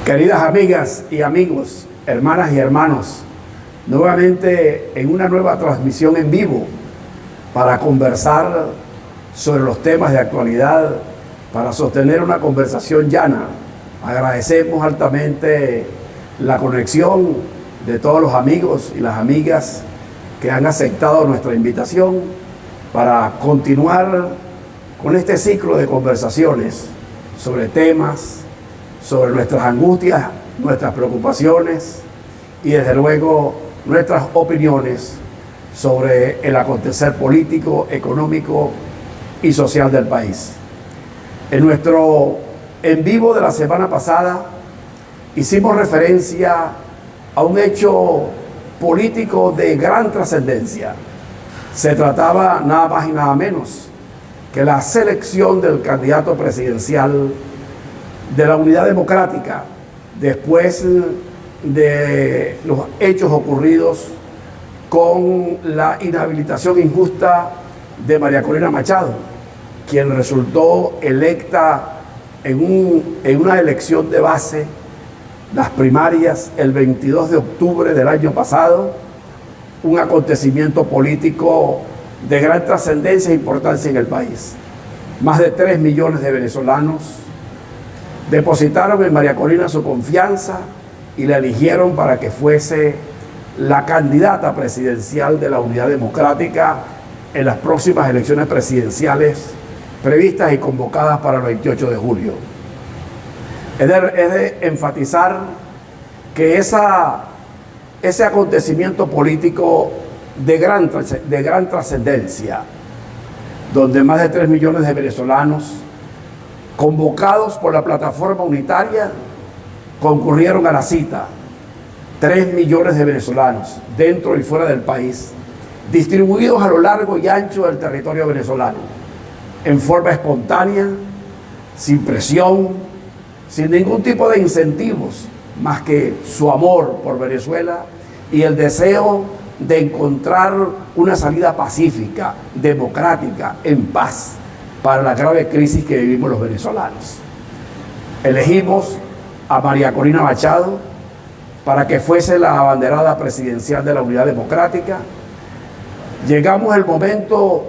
Queridas amigas y amigos, hermanas y hermanos, nuevamente en una nueva transmisión en vivo para conversar sobre los temas de actualidad, para sostener una conversación llana. Agradecemos altamente la conexión de todos los amigos y las amigas que han aceptado nuestra invitación para continuar con este ciclo de conversaciones sobre temas, sobre nuestras angustias, nuestras preocupaciones y desde luego nuestras opiniones sobre el acontecer político, económico y social del país. En nuestro en vivo de la semana pasada hicimos referencia a un hecho político de gran trascendencia. Se trataba nada más y nada menos que la selección del candidato presidencial de la Unidad Democrática después de los hechos ocurridos con la inhabilitación injusta de María Corina Machado, quien resultó electa en una elección de base, las primarias, el 22 de octubre del año pasado, un acontecimiento político de gran trascendencia e importancia en el país. Más de 3 millones de venezolanos depositaron en María Corina su confianza y la eligieron para que fuese la candidata presidencial de la Unidad Democrática en las próximas elecciones presidenciales previstas y convocadas para el 28 de julio. Es de enfatizar que ese acontecimiento político de gran trascendencia, donde más de 3 millones de venezolanos convocados por la plataforma unitaria concurrieron a la cita, 3 millones de venezolanos dentro y fuera del país, distribuidos a lo largo y ancho del territorio venezolano, en forma espontánea, sin presión, sin ningún tipo de incentivos, más que su amor por Venezuela y el deseo de encontrar una salida pacífica, democrática, en paz, para la grave crisis que vivimos los venezolanos. Elegimos a María Corina Machado para que fuese la abanderada presidencial de la Unidad Democrática. Llegamos al momento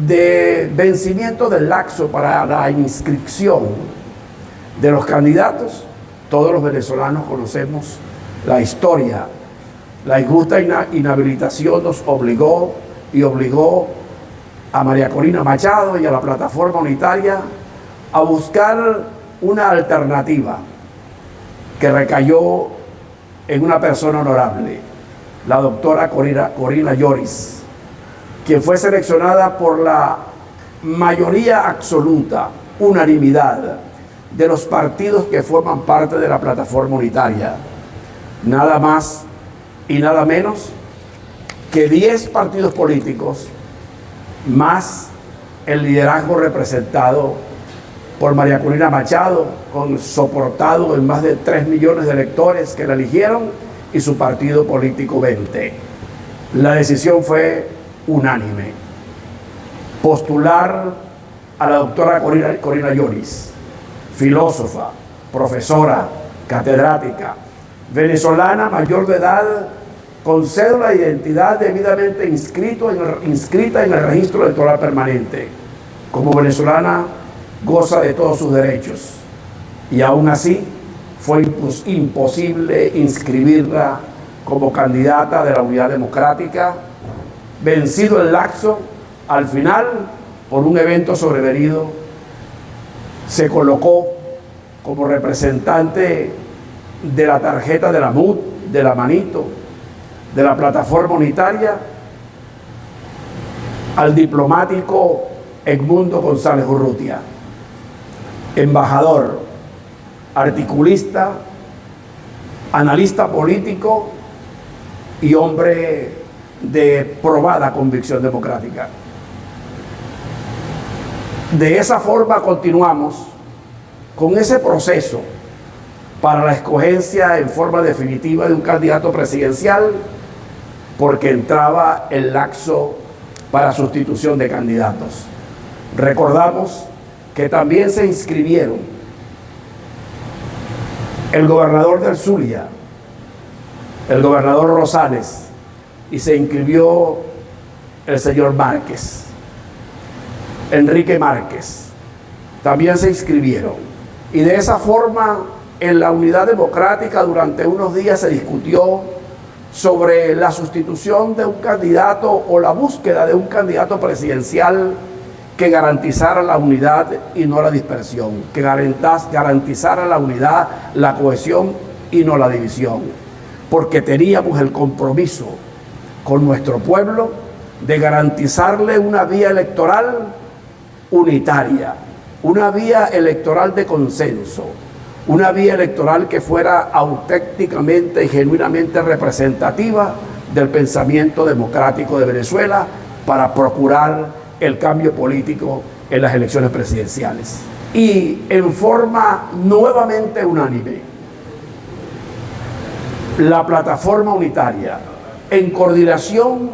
de vencimiento del lapso para la inscripción de los candidatos. Todos los venezolanos conocemos la historia. La injusta inhabilitación nos obligó a María Corina Machado y a la plataforma unitaria a buscar una alternativa que recayó en una persona honorable, la doctora Corina Lloris, quien fue seleccionada por la mayoría absoluta, unanimidad, de los partidos que forman parte de la plataforma unitaria. Nada más y nada menos que 10 partidos políticos, más el liderazgo representado por María Corina Machado, soportado en más de 3 millones de electores que la eligieron, y su partido político 20. La decisión fue unánime: postular a la doctora Corina Lloris, filósofa, profesora, catedrática, venezolana, mayor de edad, con cédula de identidad debidamente inscrita en el registro electoral permanente. Como venezolana goza de todos sus derechos y aún así fue imposible inscribirla como candidata de la Unidad Democrática. Vencido el lapso, al final, por un evento sobrevenido, se colocó como representante de la tarjeta de la MUD, de la manito, de la plataforma unitaria, al diplomático Edmundo González Urrutia, embajador, articulista, analista político y hombre de probada convicción democrática. De esa forma continuamos con ese proceso para la escogencia en forma definitiva de un candidato presidencial, porque entraba el lapso para sustitución de candidatos. Recordamos que también se inscribieron el gobernador del Zulia, el gobernador Rosales, y se inscribió el señor Márquez, Enrique Márquez. También se inscribieron. Y de esa forma, en la Unidad Democrática, durante unos días se discutió sobre la sustitución de un candidato o la búsqueda de un candidato presidencial que garantizara la unidad y no la dispersión, que garantizara la unidad, la cohesión y no la división, porque teníamos el compromiso con nuestro pueblo de garantizarle una vía electoral unitaria, una vía electoral de consenso, una vía electoral que fuera auténticamente y genuinamente representativa del pensamiento democrático de Venezuela para procurar el cambio político en las elecciones presidenciales. Y en forma nuevamente unánime, la plataforma unitaria, en coordinación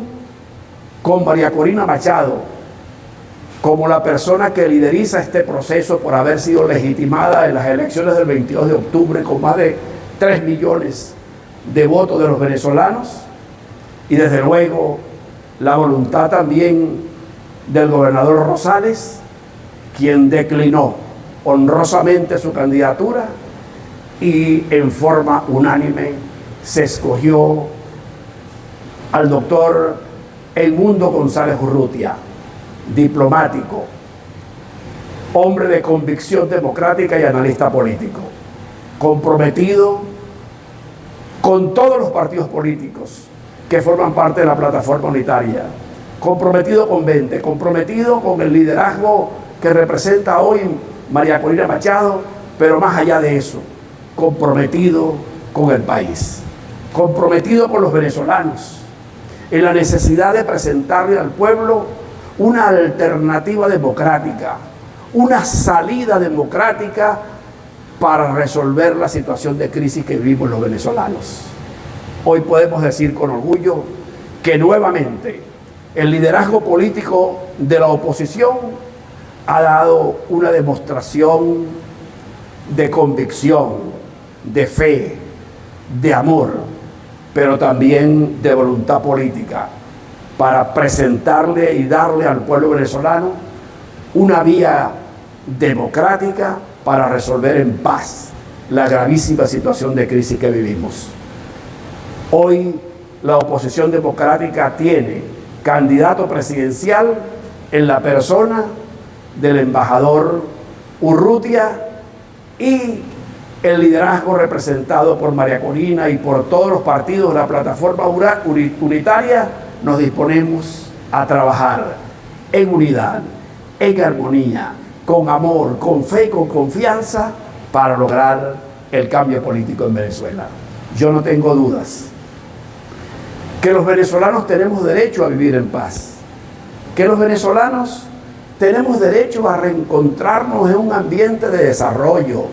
con María Corina Machado, como la persona que lideriza este proceso por haber sido legitimada en las elecciones del 22 de octubre con más de 3 millones de votos de los venezolanos, y desde luego la voluntad también del gobernador Rosales, quien declinó honrosamente su candidatura, y en forma unánime se escogió al doctor Edmundo González Urrutia, diplomático, hombre de convicción democrática y analista político, comprometido con todos los partidos políticos que forman parte de la plataforma unitaria, comprometido con 20, comprometido con el liderazgo que representa hoy María Corina Machado, pero más allá de eso, comprometido con el país, comprometido con los venezolanos, en la necesidad de presentarle al pueblo una alternativa democrática, una salida democrática para resolver la situación de crisis que vivimos los venezolanos. Hoy podemos decir con orgullo que nuevamente el liderazgo político de la oposición ha dado una demostración de convicción, de fe, de amor, pero también de voluntad política, para presentarle y darle al pueblo venezolano una vía democrática para resolver en paz la gravísima situación de crisis que vivimos. Hoy la oposición democrática tiene candidato presidencial en la persona del embajador Urrutia, y el liderazgo representado por María Corina y por todos los partidos de la plataforma unitaria. Nos disponemos a trabajar en unidad, en armonía, con amor, con fe y con confianza para lograr el cambio político en Venezuela. Yo no tengo dudas que los venezolanos tenemos derecho a vivir en paz, que los venezolanos tenemos derecho a reencontrarnos en un ambiente de desarrollo,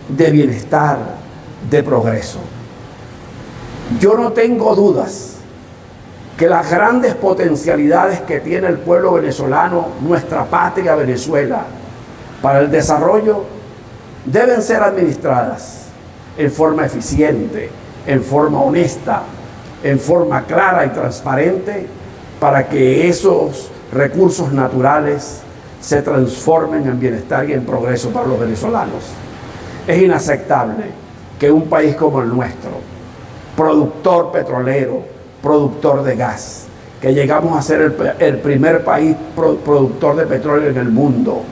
de bienestar, de progreso. Yo no tengo dudas que las grandes potencialidades que tiene el pueblo venezolano, nuestra patria Venezuela, para el desarrollo, deben ser administradas en forma eficiente, en forma honesta, en forma clara y transparente, para que esos recursos naturales se transformen en bienestar y en progreso para los venezolanos. Es inaceptable que un país como el nuestro, productor petrolero, productor de gas, que llegamos a ser el primer país productor de petróleo en el mundo,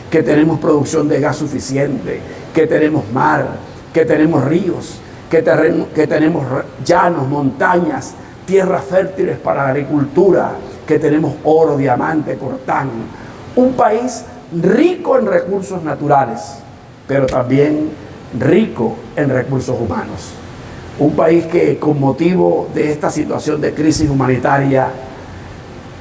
que tenemos producción de gas suficiente, que tenemos mar, que tenemos ríos, que tenemos llanos, montañas, tierras fértiles para la agricultura, que tenemos oro, diamante, coltán. Un país rico en recursos naturales, pero también rico en recursos humanos. Un país que, con motivo de esta situación de crisis humanitaria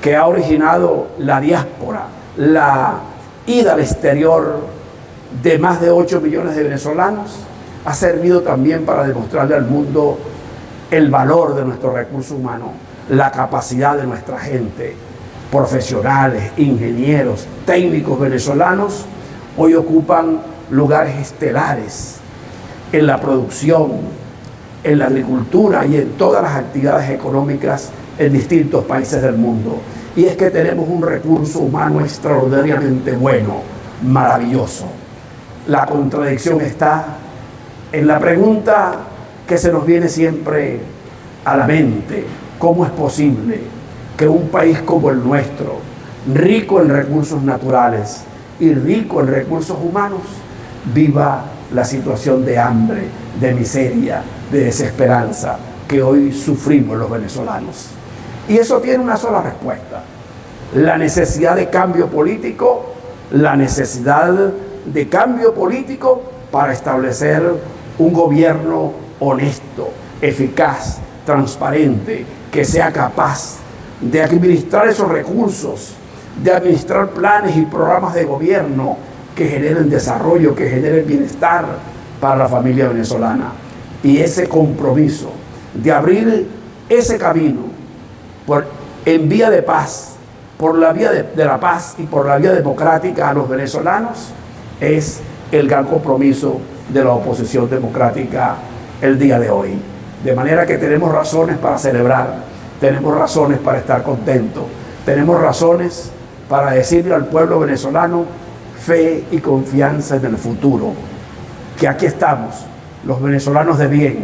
que ha originado la diáspora, la ida al exterior de más de 8 millones de venezolanos, ha servido también para demostrarle al mundo el valor de nuestro recurso humano, la capacidad de nuestra gente. Profesionales, ingenieros, técnicos venezolanos hoy ocupan lugares estelares en la producción, en la agricultura y en todas las actividades económicas en distintos países del mundo. Y es que tenemos un recurso humano extraordinariamente bueno, maravilloso. La contradicción está en la pregunta que se nos viene siempre a la mente: ¿cómo es posible que un país como el nuestro, rico en recursos naturales y rico en recursos humanos, viva la situación de hambre, de miseria, de desesperanza que hoy sufrimos los venezolanos? Y eso tiene una sola respuesta: la necesidad de cambio político, la necesidad de cambio político para establecer un gobierno honesto, eficaz, transparente, que sea capaz de administrar esos recursos, de administrar planes y programas de gobierno que generen desarrollo, que generen bienestar para la familia venezolana. Y ese compromiso de abrir ese camino en vía de paz, por la vía de la paz y por la vía democrática a los venezolanos, es el gran compromiso de la oposición democrática el día de hoy. De manera que tenemos razones para celebrar, tenemos razones para estar contentos, tenemos razones para decirle al pueblo venezolano fe y confianza en el futuro, que aquí estamos, los venezolanos de bien,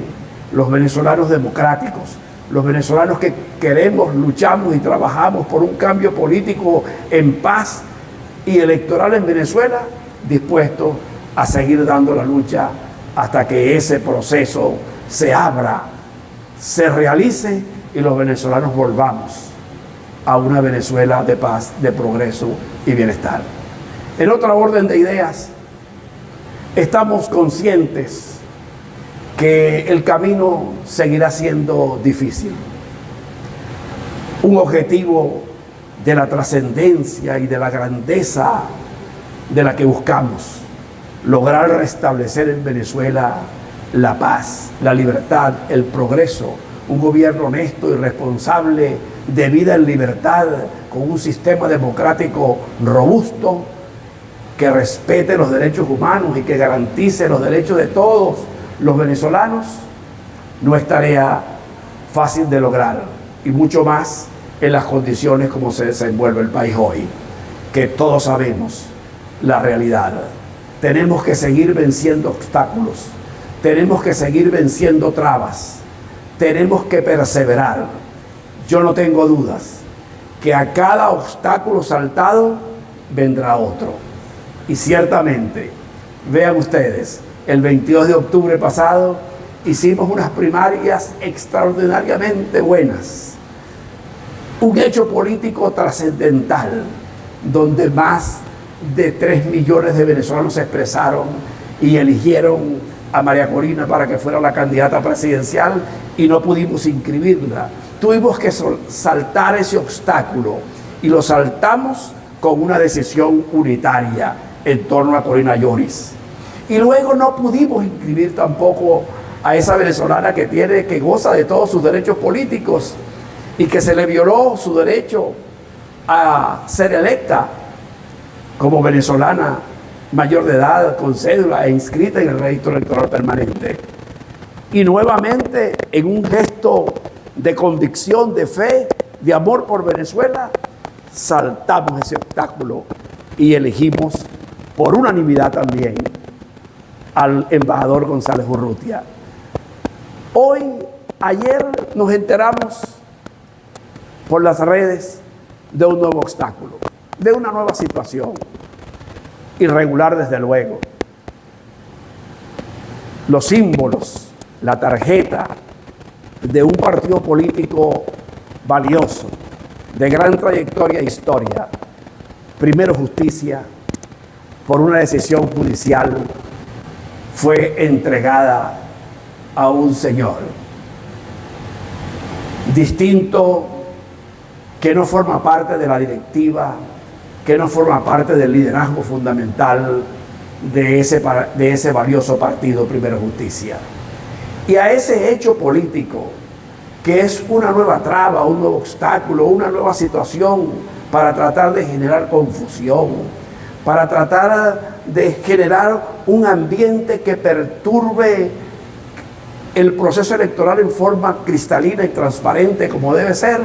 los venezolanos democráticos, los venezolanos que queremos, luchamos y trabajamos por un cambio político en paz y electoral en Venezuela, dispuestos a seguir dando la lucha hasta que ese proceso se abra, se realice y los venezolanos volvamos a una Venezuela de paz, de progreso y bienestar. En otra orden de ideas, estamos conscientes que el camino seguirá siendo difícil. Un objetivo de la trascendencia y de la grandeza de la que buscamos, lograr restablecer en Venezuela la paz, la libertad, el progreso, un gobierno honesto y responsable de vida en libertad, con un sistema democrático robusto que respete los derechos humanos y que garantice los derechos de todos los venezolanos, no es tarea fácil de lograr, y mucho más en las condiciones como se desenvuelve el país hoy, que todos sabemos la realidad. Tenemos que seguir venciendo obstáculos, tenemos que seguir venciendo trabas, tenemos que perseverar. Yo no tengo dudas que a cada obstáculo saltado vendrá otro. Y ciertamente, vean ustedes, el 22 de octubre pasado hicimos unas primarias extraordinariamente buenas. Un hecho político trascendental, donde más de 3 millones de venezolanos se expresaron y eligieron a María Corina para que fuera la candidata presidencial y no pudimos inscribirla. Tuvimos que saltar ese obstáculo y lo saltamos con una decisión unitaria en torno a Corina Lloris. Y luego no pudimos inscribir tampoco a esa venezolana que goza de todos sus derechos políticos y que se le violó su derecho a ser electa como venezolana mayor de edad, con cédula e inscrita en el registro electoral permanente. Y nuevamente, en un gesto de convicción, de fe, de amor por Venezuela, saltamos ese obstáculo y elegimos por unanimidad también al embajador González Urrutia. Ayer nos enteramos por las redes de un nuevo obstáculo, de una nueva situación, irregular desde luego. Los símbolos, la tarjeta de un partido político valioso, de gran trayectoria e historia, Primero Justicia, por una decisión judicial, fue entregada a un señor distinto, que no forma parte de la directiva, que no forma parte del liderazgo fundamental de ese valioso partido Primero Justicia. Y a ese hecho político, que es una nueva traba, un nuevo obstáculo, una nueva situación para tratar de generar confusión, para tratar de generar un ambiente que perturbe el proceso electoral en forma cristalina y transparente como debe ser,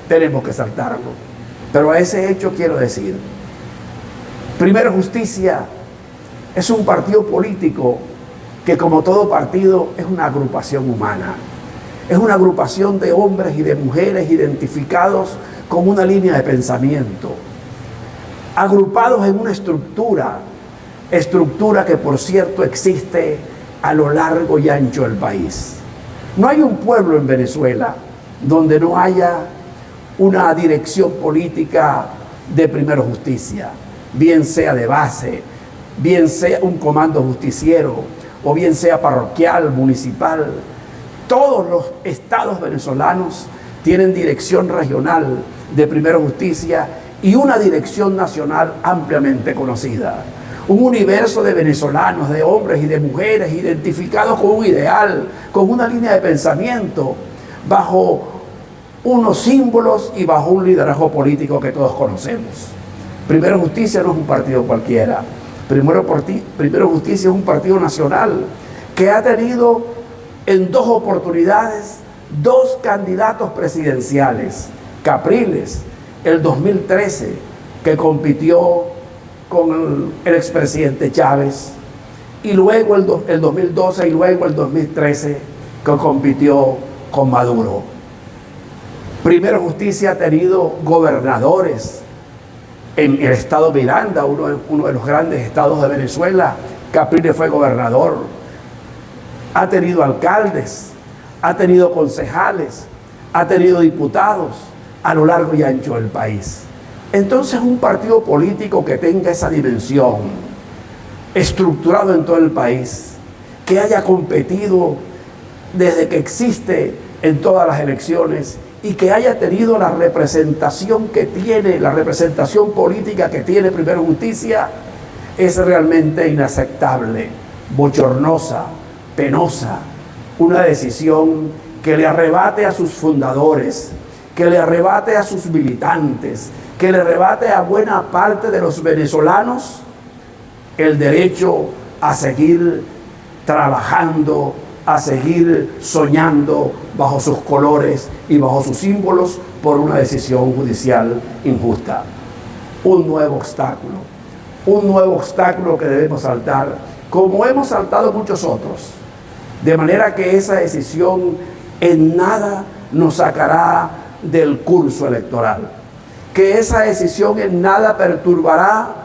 tenemos que saltarlo. Pero a ese hecho quiero decir, Primero Justicia es un partido político que, como todo partido, es una agrupación humana. Es una agrupación de hombres y de mujeres identificados con una línea de pensamiento, agrupados en una estructura que, por cierto, existe a lo largo y ancho del país. No hay un pueblo en Venezuela donde no haya una dirección política de Primero Justicia, bien sea de base, bien sea un comando justiciero, o bien sea parroquial, municipal. Todos los estados venezolanos tienen dirección regional de Primero Justicia y una dirección nacional ampliamente conocida. Un universo de venezolanos, de hombres y de mujeres identificados con un ideal, con una línea de pensamiento, bajo unos símbolos y bajo un liderazgo político que todos conocemos. Primero Justicia no es un partido cualquiera. Primero Justicia es un partido nacional que ha tenido en 2 oportunidades 2 candidatos presidenciales. Capriles, el 2013, que compitió con el expresidente Chávez, y luego el 2012 y luego el 2013, que compitió con Maduro. Primero Justicia ha tenido gobernadores en el estado Miranda, uno de los grandes estados de Venezuela. Capriles fue gobernador. Ha tenido alcaldes, ha tenido concejales, ha tenido diputados a lo largo y ancho del país. Entonces, un partido político que tenga esa dimensión, estructurado en todo el país, que haya competido desde que existe en todas las elecciones y que haya tenido la representación que tiene, la representación política que tiene Primero Justicia, es realmente inaceptable, bochornosa, penosa, una decisión que le arrebate a sus fundadores, que le arrebate a sus militantes, que le arrebate a buena parte de los venezolanos el derecho a seguir trabajando, a seguir soñando bajo sus colores y bajo sus símbolos por una decisión judicial injusta. Un nuevo obstáculo que debemos saltar, como hemos saltado muchos otros, de manera que esa decisión en nada nos sacará del curso electoral, que esa decisión en nada perturbará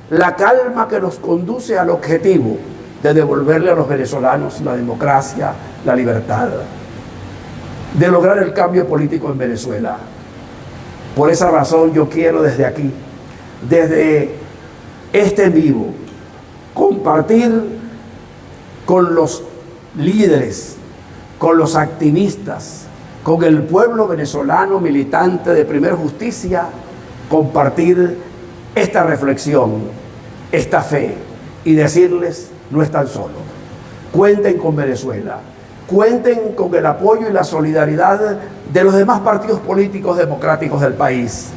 la calma que nos conduce al objetivo de devolverle a los venezolanos la democracia, la libertad, de lograr el cambio político en Venezuela. Por esa razón yo quiero desde aquí, desde este en vivo, compartir con los líderes, con los activistas, con el pueblo venezolano militante de Primero Justicia, compartir esta reflexión, esta fe, y decirles: no están solos. Cuenten con Venezuela. Cuenten con el apoyo y la solidaridad de los demás partidos políticos democráticos del país.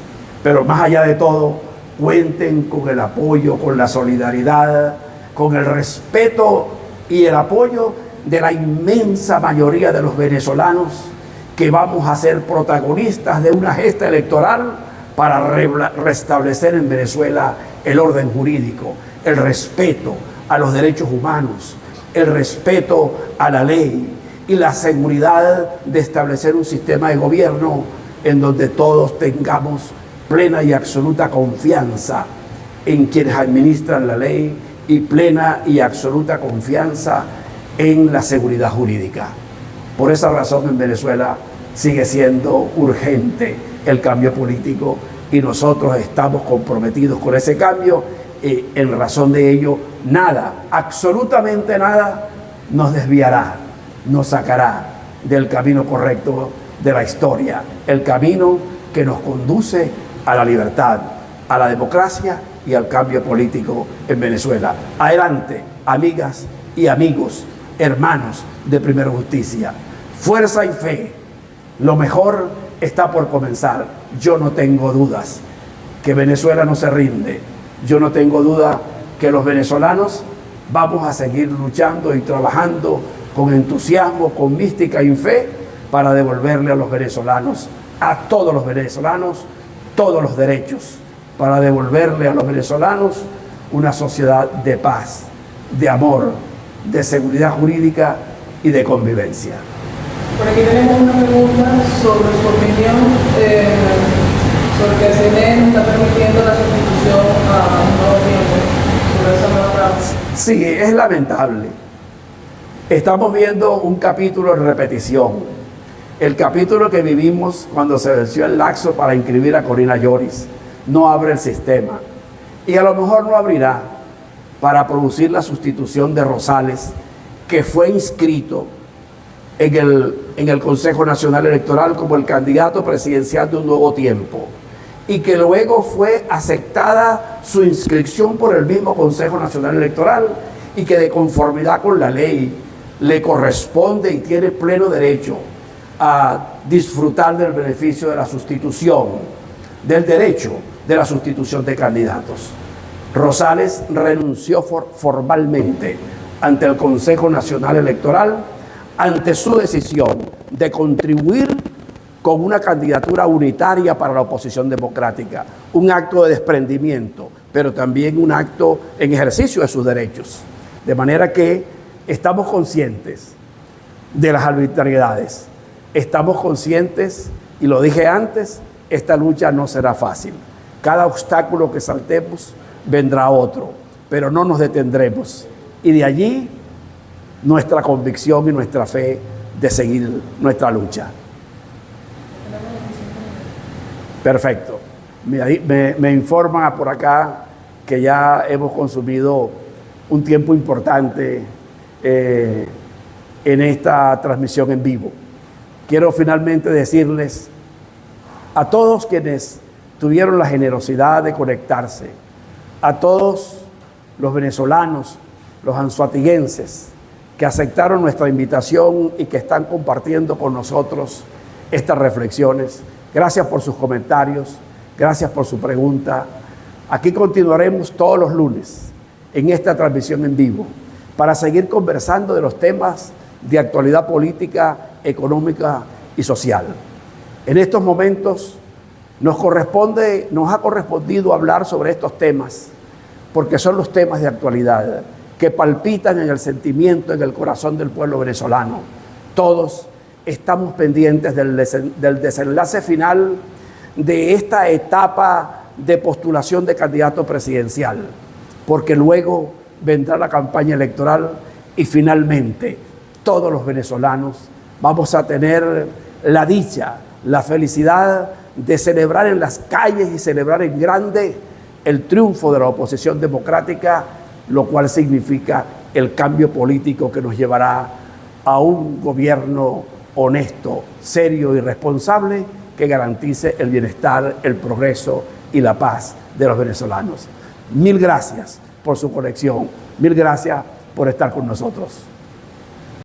Pero más allá de todo, cuenten con el apoyo, con la solidaridad, con el respeto y el apoyo de la inmensa mayoría de los venezolanos, que vamos a ser protagonistas de una gesta electoral para restablecer en Venezuela el orden jurídico, el respeto a los derechos humanos, el respeto a la ley y la seguridad de establecer un sistema de gobierno en donde todos tengamos plena y absoluta confianza en quienes administran la ley y plena y absoluta confianza en la seguridad jurídica. Por esa razón, en Venezuela sigue siendo urgente el cambio político y nosotros estamos comprometidos con ese cambio. En razón de ello, nada, absolutamente nada, nos desviará, nos sacará del camino correcto de la historia, el camino que nos conduce a la libertad, a la democracia y al cambio político en Venezuela. Adelante, amigas y amigos, hermanos de Primero Justicia. Fuerza y fe. Lo mejor está por comenzar. Yo no tengo dudas que Venezuela no se rinde, Yo no tengo duda que los venezolanos vamos a seguir luchando y trabajando con entusiasmo, con mística y fe para devolverle a los venezolanos, a todos los venezolanos, todos los derechos, para devolverle a los venezolanos una sociedad de paz, de amor, de seguridad jurídica y de convivencia. Por aquí tenemos una pregunta sobre su opinión sobre que el CNE está permitiendo la sustitución a un nuevo tiempo sobre esa nueva práctica. Sí, es lamentable. Estamos viendo un capítulo en repetición. El capítulo que vivimos cuando se venció el laxo para inscribir a Corina Yoris. No abre el sistema. Y a lo mejor no abrirá para producir la sustitución de Rosales, que fue inscrito en el Consejo Nacional Electoral como el candidato presidencial de un nuevo tiempo, y que luego fue aceptada su inscripción por el mismo Consejo Nacional Electoral, y que de conformidad con la ley le corresponde y tiene pleno derecho a disfrutar del beneficio de la sustitución, del derecho de la sustitución de candidatos. Rosales renunció formalmente ante el Consejo Nacional Electoral ante su decisión de contribuir con una candidatura unitaria para la oposición democrática, un acto de desprendimiento, pero también un acto en ejercicio de sus derechos. De manera que estamos conscientes de las arbitrariedades, estamos conscientes, y lo dije antes, esta lucha no será fácil. Cada obstáculo que saltemos vendrá otro, pero no nos detendremos. Y de allí nuestra convicción y nuestra fe de seguir nuestra lucha. Perfecto. Me informan por acá que ya hemos consumido un tiempo importante en esta transmisión en vivo. Quiero finalmente decirles a todos quienes tuvieron la generosidad de conectarse, a todos los venezolanos, los anzoatiguenses, que aceptaron nuestra invitación y que están compartiendo con nosotros estas reflexiones. Gracias por sus comentarios, gracias por su pregunta. Aquí continuaremos todos los lunes en esta transmisión en vivo para seguir conversando de los temas de actualidad política, económica y social. En estos momentos nos ha correspondido hablar sobre estos temas porque son los temas de actualidad que palpitan en el sentimiento, en el corazón del pueblo venezolano. Todos estamos pendientes del desenlace final de esta etapa de postulación de candidato presidencial, porque luego vendrá la campaña electoral y finalmente todos los venezolanos vamos a tener la dicha, la felicidad de celebrar en las calles y celebrar en grande el triunfo de la oposición democrática, lo cual significa el cambio político que nos llevará a un gobierno honesto, serio y responsable que garantice el bienestar, el progreso y la paz de los venezolanos. Mil gracias por su conexión, mil gracias por estar con nosotros.